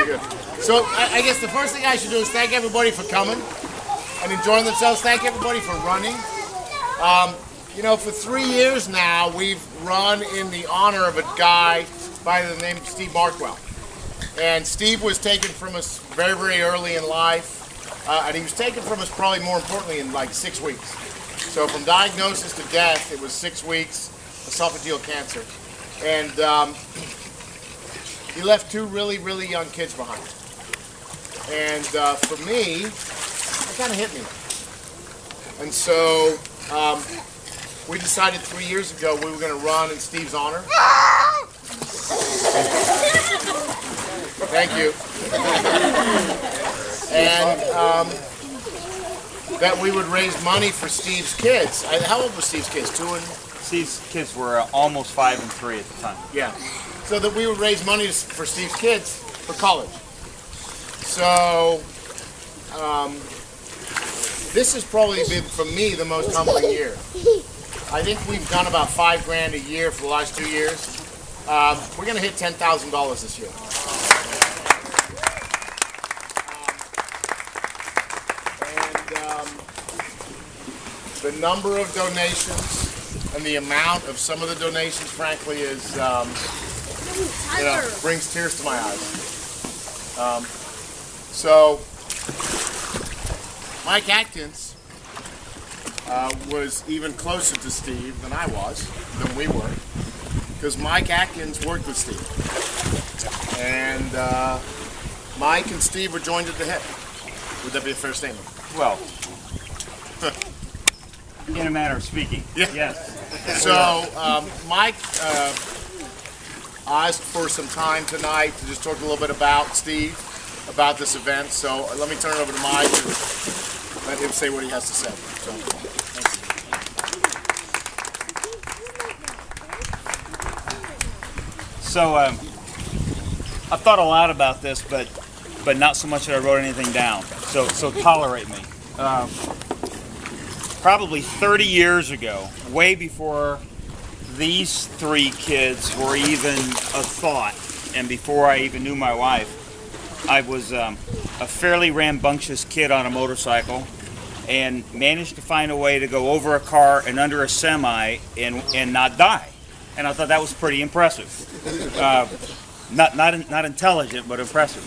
good. So I guess the first thing I should do is thank everybody for coming and enjoying themselves. Thank everybody for running. You know, for 3 years now, we've run in the honor of a guy by the name of Steve Markwell. And Steve was taken from us very, very early in life. And he was taken from us probably more importantly in like 6 weeks. So from diagnosis to death, it was 6 weeks, esophageal cancer. And he left 2 really, really young kids behind. And for me, it kind of hit me. And so we decided 3 years ago we were going to run in Steve's honor. Thank you. And that we would raise money for Steve's kids. How old were Steve's kids? 2 and... Steve's kids were almost 5 and 3 at the time. Yeah. So that we would raise money for Steve's kids for college. So this has probably been, for me, the most humbling year. I think we've done about $5 grand a year for the last 2 years. We're going to hit $10,000 this year. The number of donations and the amount of some of the donations, frankly, is brings tears to my eyes. So Mike Atkins was even closer to Steve than we were, because Mike Atkins worked with Steve, and Mike and Steve were joined at the hip. Would that be a fair statement? Well, in a manner of speaking, yeah. Yes. So Mike asked for some time tonight to just talk a little bit about Steve, about this event. So let me turn it over to Mike and let him say what he has to say. So, So I've thought a lot about this, but not so much that I wrote anything down. So tolerate me. Probably 30 years ago, way before these 3 kids were even a thought, and before I even knew my wife, I was a fairly rambunctious kid on a motorcycle, and managed to find a way to go over a car and under a semi and not die. And I thought that was pretty impressive. Not intelligent, but impressive.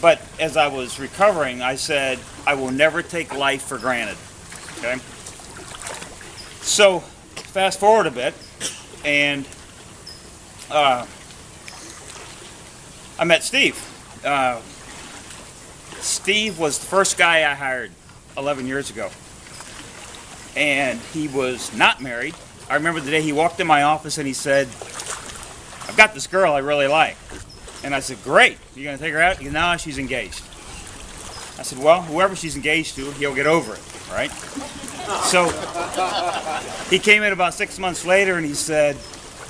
But as I was recovering, I said, I will never take life for granted. Okay. So fast forward a bit, and I met Steve. Steve was the first guy I hired 11 years ago, and he was not married. I remember the day he walked in my office and he said, I've got this girl I really like. And I said, great, you gonna take her out? He said, no, she's engaged. I said, well, whoever she's engaged to, he'll get over it, right? So he came in about 6 months later and he said,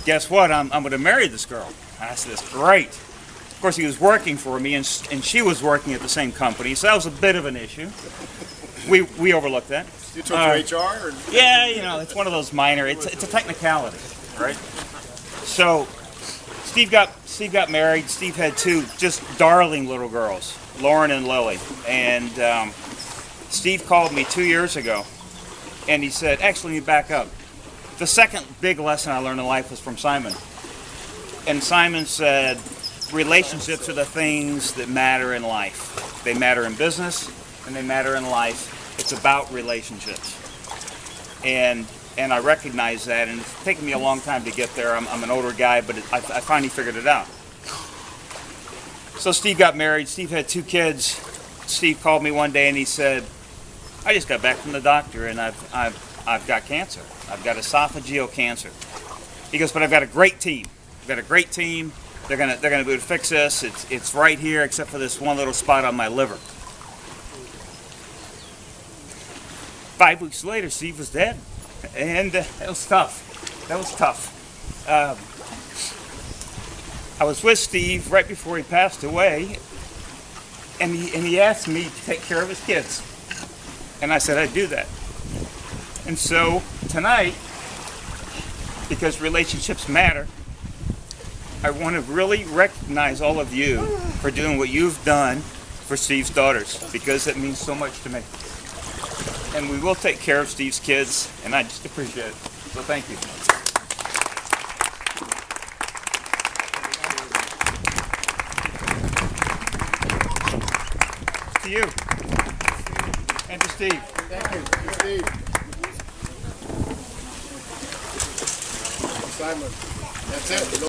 guess what, I'm gonna marry this girl. And I said, that's great. Of course, he was working for me and she was working at the same company, so that was a bit of an issue. We overlooked that. You took to HR? Or? Yeah, you know, it's one of those minor, it's a technicality, right? So Steve got married. Steve had 2 just darling little girls, Lauren and Lily. And Steve called me 2 years ago, and he said, actually, let me back up. The second big lesson I learned in life was from Simon. And Simon said, relationships are the things that matter in life. They matter in business, and they matter in life. It's about relationships. And I recognize that, and it's taken me a long time to get there. I'm an older guy, but I finally figured it out. So Steve got married. Steve had 2 kids. Steve called me one day and he said, I just got back from the doctor and I've got cancer. I've got esophageal cancer. He goes, but I've got a great team. I've got a great team. They're gonna be able to fix this. It's right here except for this one little spot on my liver. 5 weeks later, Steve was dead. And that was tough. That was tough. I was with Steve right before he passed away, and he asked me to take care of his kids. And I said I'd do that. And so tonight, because relationships matter, I want to really recognize all of you for doing what you've done for Steve's daughters, because it means so much to me. And we will take care of Steve's kids, and I just appreciate it. So thank you. To you. And to Steve. Thank you, Steve. Simon. That's it.